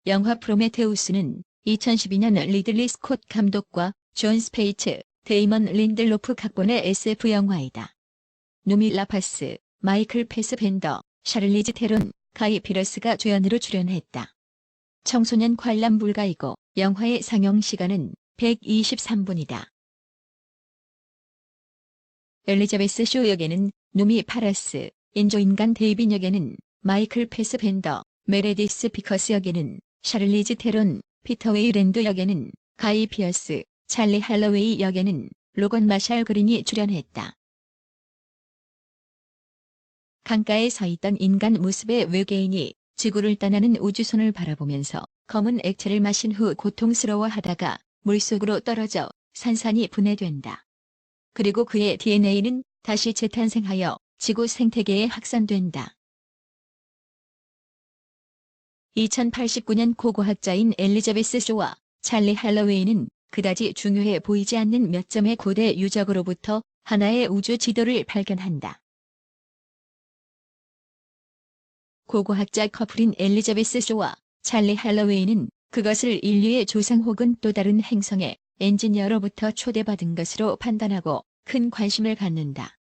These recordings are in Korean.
영화 프로메테우스는 2012년 리들리 스콧 감독과 존 스페이츠, 데이먼 린들로프 각본의 SF 영화이다. 누미 라파스, 마이클 패스벤더, 샤를리즈 테론, 가이 피러스가 주연으로 출연했다. 청소년 관람 불가이고 영화의 상영 시간은 123분이다. 엘리자베스 쇼 역에는 누미 파라스, 인조인간 데이빈 역에는 마이클 패스벤더, 메레디스 비커스 역에는 샤를리즈 테론, 피터 웨이랜드 역에는 가이 피어스, 찰리 할러웨이 역에는 로건 마샬 그린이 출연했다. 강가에 서 있던 인간 모습의 외계인이 지구를 떠나는 우주선을 바라보면서 검은 액체를 마신 후 고통스러워하다가 물속으로 떨어져 산산이 분해된다. 그리고 그의 DNA는 다시 재탄생하여 지구 생태계에 확산된다. 2089년 고고학자인 엘리자베스 쇼와 찰리 할러웨이는 그다지 중요해 보이지 않는 몇 점의 고대 유적으로부터 하나의 우주 지도를 발견한다. 고고학자 커플인 엘리자베스 쇼와 찰리 할러웨이는 그것을 인류의 조상 혹은 또 다른 행성의 엔지니어로부터 초대받은 것으로 판단하고 큰 관심을 갖는다.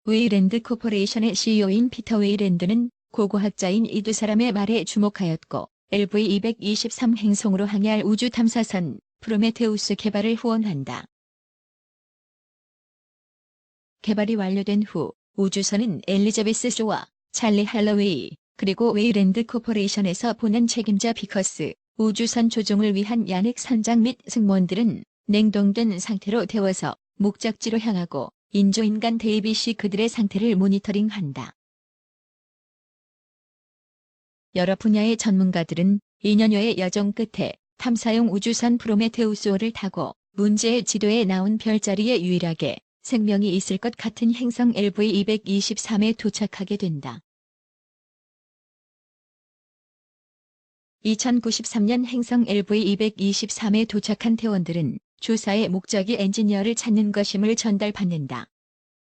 웨이랜드 코퍼레이션의 CEO인 피터 웨이랜드는 고고학자인 이 두 사람의 말에 주목하였고 LV-223 행성으로 항해할 우주 탐사선 프로메테우스 개발을 후원한다. 개발이 완료된 후 우주선은 엘리자베스 쇼와 찰리 할러웨이 그리고 웨이랜드 코퍼레이션에서 보낸 책임자 비커스, 우주선 조종을 위한 야닉 선장 및 승무원들은 냉동된 상태로 데워서 목적지로 향하고 인조인간 데이빗이 그들의 상태를 모니터링한다. 여러 분야의 전문가들은 2년여의 여정 끝에 탐사용 우주선 프로메테우스호를 타고 문제의 지도에 나온 별자리에 유일하게 생명이 있을 것 같은 행성 LV-223에 도착하게 된다. 2093년 행성 LV-223에 도착한 대원들은 조사의 목적이 엔지니어를 찾는 것임을 전달받는다.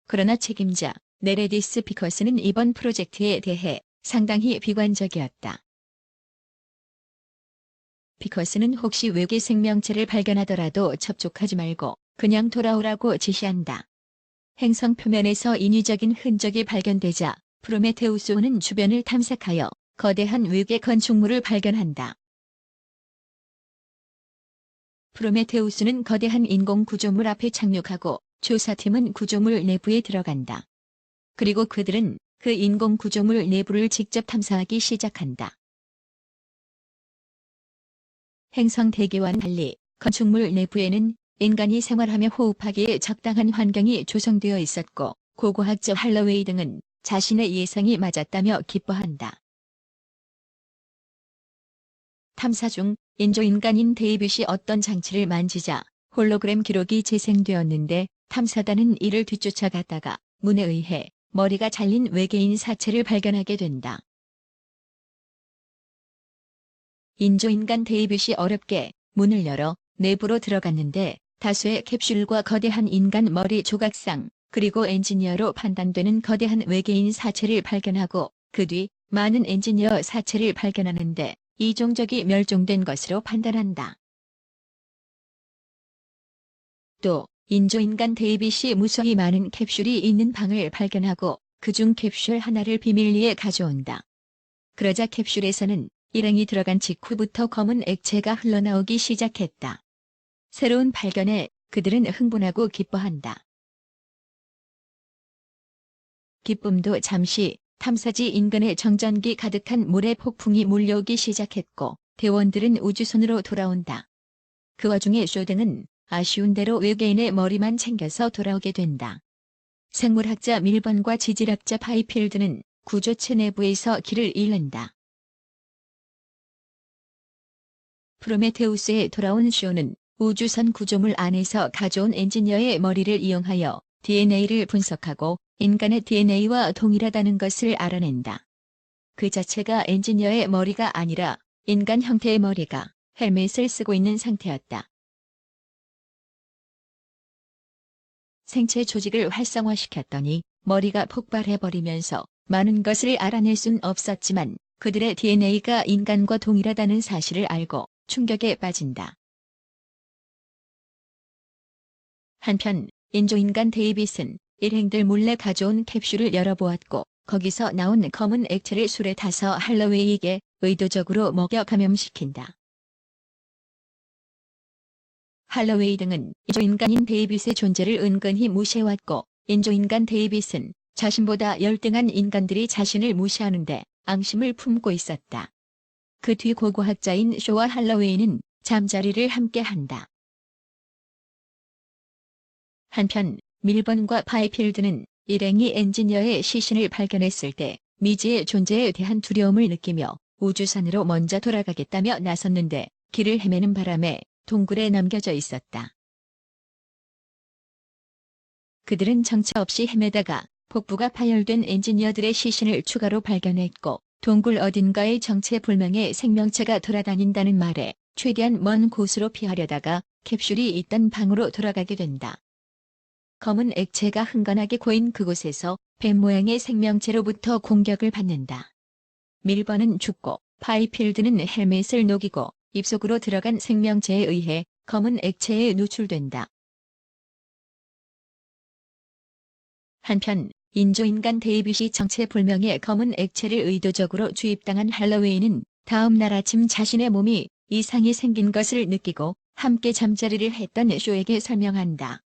그러나 책임자 메레디스 비커스는 이번 프로젝트에 대해 상당히 비관적이었다. 비커스는 혹시 외계 생명체를 발견하더라도 접촉하지 말고 그냥 돌아오라고 지시한다. 행성 표면에서 인위적인 흔적이 발견되자 프로메테우스호는 주변을 탐색하여 거대한 외계 건축물을 발견한다. 프로메테우스는 거대한 인공 구조물 앞에 착륙하고 조사팀은 구조물 내부에 들어간다. 그리고 그들은 그 인공 구조물 내부를 직접 탐사하기 시작한다. 행성 대기와는 달리 건축물 내부에는 인간이 생활하며 호흡하기에 적당한 환경이 조성되어 있었고 고고학자 할러웨이 등은 자신의 예상이 맞았다며 기뻐한다. 탐사 중 인조인간인 데이빗이 어떤 장치를 만지자 홀로그램 기록이 재생되었는데 탐사단은 이를 뒤쫓아갔다가 문에 의해 머리가 잘린 외계인 사체를 발견하게 된다. 인조인간 데이빗이 어렵게 문을 열어 내부로 들어갔는데 다수의 캡슐과 거대한 인간 머리 조각상 그리고 엔지니어로 판단되는 거대한 외계인 사체를 발견하고 그 뒤 많은 엔지니어 사체를 발견하는데 이 종족이 멸종된 것으로 판단한다. 또 인조인간 데이빗이 무수히 많은 캡슐이 있는 방을 발견하고 그중 캡슐 하나를 비밀리에 가져온다. 그러자 캡슐에서는 일행이 들어간 직후부터 검은 액체가 흘러나오기 시작했다. 새로운 발견에 그들은 흥분하고 기뻐한다. 기쁨도 잠시 탐사지 인근에 정전기 가득한 모래 폭풍이 몰려오기 시작했고 대원들은 우주선으로 돌아온다. 그 와중에 쇼등은 아쉬운 대로 외계인의 머리만 챙겨서 돌아오게 된다. 생물학자 밀번과 지질학자 파이필드는 구조체 내부에서 길을 잃는다. 프로메테우스에 돌아온 쇼는 우주선 구조물 안에서 가져온 엔지니어의 머리를 이용하여 DNA를 분석하고 인간의 DNA와 동일하다는 것을 알아낸다. 그 자체가 엔지니어의 머리가 아니라 인간 형태의 머리가 헬멧을 쓰고 있는 상태였다. 생체 조직을 활성화시켰더니 머리가 폭발해버리면서 많은 것을 알아낼 순 없었지만 그들의 DNA가 인간과 동일하다는 사실을 알고 충격에 빠진다. 한편 인조인간 데이빗은 일행들 몰래 가져온 캡슐을 열어보았고 거기서 나온 검은 액체를 술에 타서 할로웨이에게 의도적으로 먹여 감염시킨다. 할로웨이 등은 인조인간인 데이빗의 존재를 은근히 무시해왔고 인조인간 데이빗은 자신보다 열등한 인간들이 자신을 무시하는데 앙심을 품고 있었다. 그 뒤 고고학자인 쇼와 할로웨이는 잠자리를 함께한다. 한편 밀번과 파이필드는 일행이 엔지니어의 시신을 발견했을 때 미지의 존재에 대한 두려움을 느끼며 우주선으로 먼저 돌아가겠다며 나섰는데 길을 헤매는 바람에 동굴에 남겨져 있었다. 그들은 정처 없이 헤매다가 폭부가 파열된 엔지니어들의 시신을 추가로 발견했고 동굴 어딘가에 정체불명의 생명체가 돌아다닌다는 말에 최대한 먼 곳으로 피하려다가 캡슐이 있던 방으로 돌아가게 된다. 검은 액체가 흥건하게 고인 그곳에서 뱀 모양의 생명체로부터 공격을 받는다. 밀번은 죽고 파이필드는 헬멧을 녹이고 입속으로 들어간 생명체에 의해 검은 액체에 노출된다. 한편 인조인간 데이빗이 정체불명의 검은 액체를 의도적으로 주입당한 할로웨이는 다음 날 아침 자신의 몸이 이상이 생긴 것을 느끼고 함께 잠자리를 했던 쇼에게 설명한다.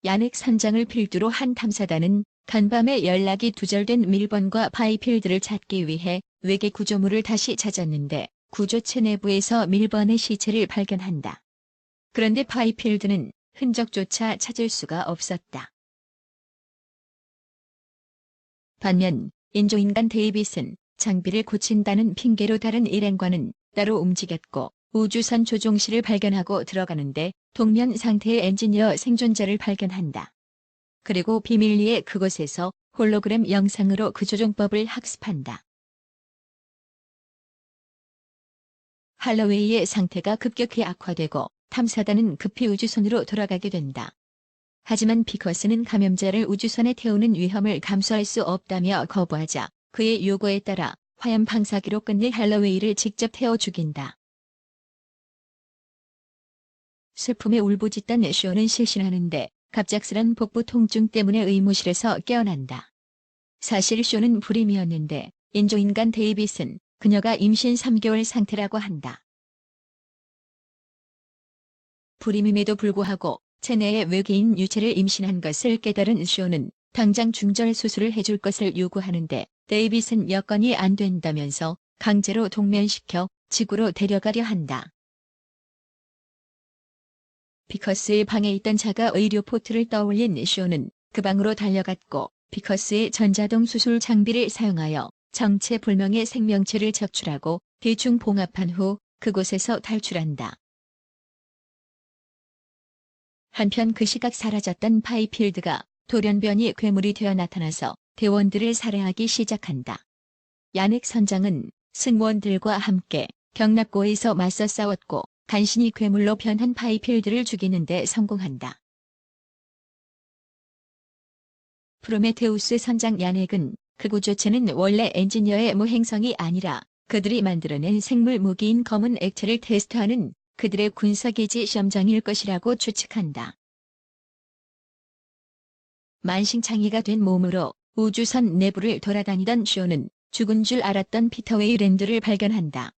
야넥 선장을 필두로 한 탐사단은 간밤에 연락이 두절된 밀번과 파이필드를 찾기 위해 외계 구조물을 다시 찾았는데 구조체 내부에서 밀번의 시체를 발견한다. 그런데 파이필드는 흔적조차 찾을 수가 없었다. 반면 인조인간 데이빗은 장비를 고친다는 핑계로 다른 일행과는 따로 움직였고 우주선 조종실을 발견하고 들어가는데 동면 상태의 엔지니어 생존자를 발견한다. 그리고 비밀리에 그곳에서 홀로그램 영상으로 그 조종법을 학습한다. 할로웨이의 상태가 급격히 악화되고 탐사단은 급히 우주선으로 돌아가게 된다. 하지만 피커스는 감염자를 우주선에 태우는 위험을 감수할 수 없다며 거부하자 그의 요구에 따라 화염 방사기로 끝낼 할로웨이를 직접 태워 죽인다. 슬픔에 울부짖던 쇼는 실신하는데 갑작스런 복부 통증 때문에 의무실에서 깨어난다. 사실 쇼는 불임이었는데 인조인간 데이빗은 그녀가 임신 3개월 상태라고 한다. 불임임에도 불구하고 체내에 외계인 유체를 임신한 것을 깨달은 쇼는 당장 중절 수술을 해줄 것을 요구하는데 데이빗은 여건이 안 된다면서 강제로 동면시켜 지구로 데려가려 한다. 피커스의 방에 있던 자가 의료 포트를 떠올린 쇼는 그 방으로 달려갔고 피커스의 전자동 수술 장비를 사용하여 정체불명의 생명체를 적출하고 대충 봉합한 후 그곳에서 탈출한다. 한편 그 시각 사라졌던 파이필드가 돌연변이 괴물이 되어 나타나서 대원들을 살해하기 시작한다. 야넥 선장은 승무원들과 함께 경납고에서 맞서 싸웠고 간신히 괴물로 변한 파이필드를 죽이는 데 성공한다. 프로메테우스 선장 야넥은 그 구조체는 원래 엔지니어의 모행성이 아니라 그들이 만들어낸 생물 무기인 검은 액체를 테스트하는 그들의 군사기지 시험장일 것이라고 추측한다. 만신창이가 된 몸으로 우주선 내부를 돌아다니던 쇼는 죽은 줄 알았던 피터 웨이랜드를 발견한다.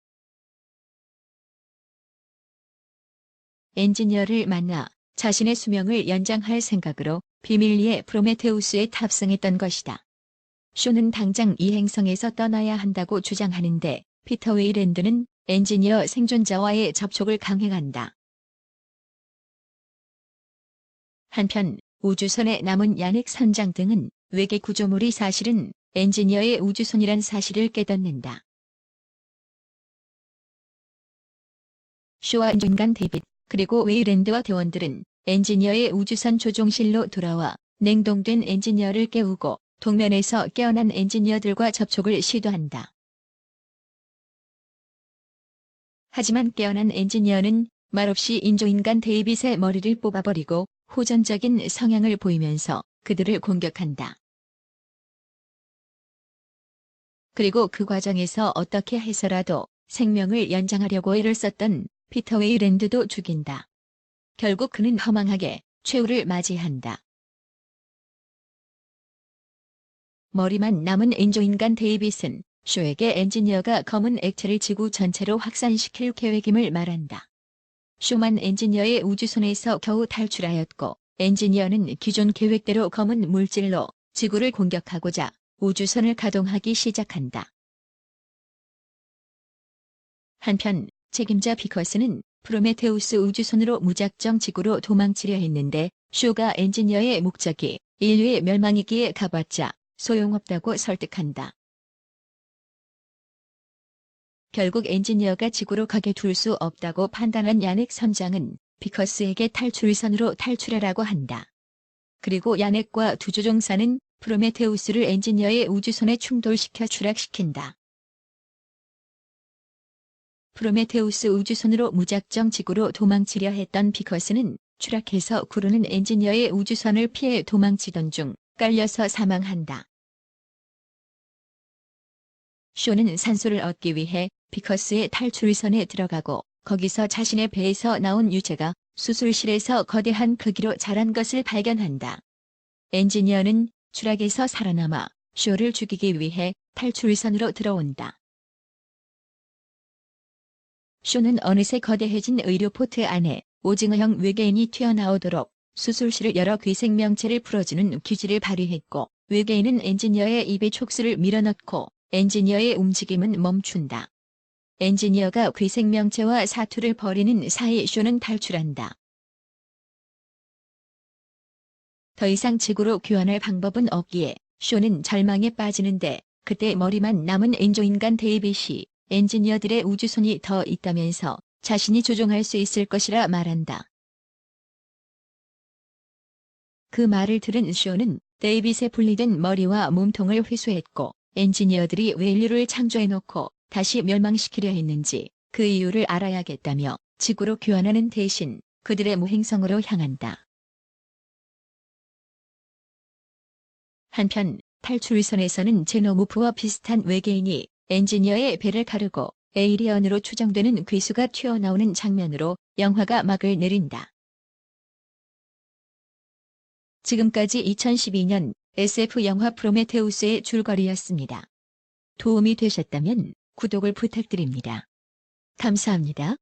엔지니어를 만나 자신의 수명을 연장할 생각으로 비밀리에 프로메테우스에 탑승했던 것이다. 쇼는 당장 이 행성에서 떠나야 한다고 주장하는데 피터 웨이랜드는 엔지니어 생존자와의 접촉을 강행한다. 한편 우주선에 남은 야넥 선장 등은 외계 구조물이 사실은 엔지니어의 우주선이란 사실을 깨닫는다. 쇼와 인조인간 데이빗 그리고 웨이랜드와 대원들은 엔지니어의 우주선 조종실로 돌아와 냉동된 엔지니어를 깨우고 동면에서 깨어난 엔지니어들과 접촉을 시도한다. 하지만 깨어난 엔지니어는 말없이 인조인간 데이빗의 머리를 뽑아버리고 호전적인 성향을 보이면서 그들을 공격한다. 그리고 그 과정에서 어떻게 해서라도 생명을 연장하려고 애를 썼던 피터 웨이랜드도 죽인다. 결국 그는 허망하게 최후를 맞이한다. 머리만 남은 인조인간 데이빗은 쇼에게 엔지니어가 검은 액체를 지구 전체로 확산시킬 계획임을 말한다. 쇼만 엔지니어의 우주선에서 겨우 탈출하였고, 엔지니어는 기존 계획대로 검은 물질로 지구를 공격하고자 우주선을 가동하기 시작한다. 한편 책임자 비커스는 프로메테우스 우주선으로 무작정 지구로 도망치려 했는데 쇼가 엔지니어의 목적이 인류의 멸망이기에 가봤자 소용없다고 설득한다. 결국 엔지니어가 지구로 가게 둘 수 없다고 판단한 야넥 선장은 비커스에게 탈출선으로 탈출하라고 한다. 그리고 야넥과 두 조종사는 프로메테우스를 엔지니어의 우주선에 충돌시켜 추락시킨다. 프로메테우스 우주선으로 무작정 지구로 도망치려 했던 비커스는 추락해서 구르는 엔지니어의 우주선을 피해 도망치던 중 깔려서 사망한다. 쇼는 산소를 얻기 위해 비커스의 탈출선에 들어가고 거기서 자신의 배에서 나온 유체가 수술실에서 거대한 크기로 자란 것을 발견한다. 엔지니어는 추락에서 살아남아 쇼를 죽이기 위해 탈출선으로 들어온다. 쇼는 어느새 거대해진 의료포트 안에 오징어형 외계인이 튀어나오도록 수술실을 열어 귀생명체를 풀어주는 기지를 발휘했고, 외계인은 엔지니어의 입에 촉수를 밀어넣고 엔지니어의 움직임은 멈춘다. 엔지니어가 귀생명체와 사투를 벌이는 사이 쇼는 탈출한다. 더 이상 지구로 귀환할 방법은 없기에 쇼는 절망에 빠지는데, 그때 머리만 남은 인조인간 데이빗이 엔지니어들의 우주선이 더 있다면서 자신이 조종할 수 있을 것이라 말한다. 그 말을 들은 쇼는 데이빗의 분리된 머리와 몸통을 회수했고, 엔지니어들이 왜 인류를 창조해놓고 다시 멸망시키려 했는지 그 이유를 알아야겠다며 지구로 귀환하는 대신 그들의 무행성으로 향한다. 한편 탈출선에서는 제노무프와 비슷한 외계인이 엔지니어의 배를 가르고 에이리언으로 추정되는 괴수가 튀어나오는 장면으로 영화가 막을 내린다. 지금까지 2012년 SF 영화 프로메테우스의 줄거리였습니다. 도움이 되셨다면 구독을 부탁드립니다. 감사합니다.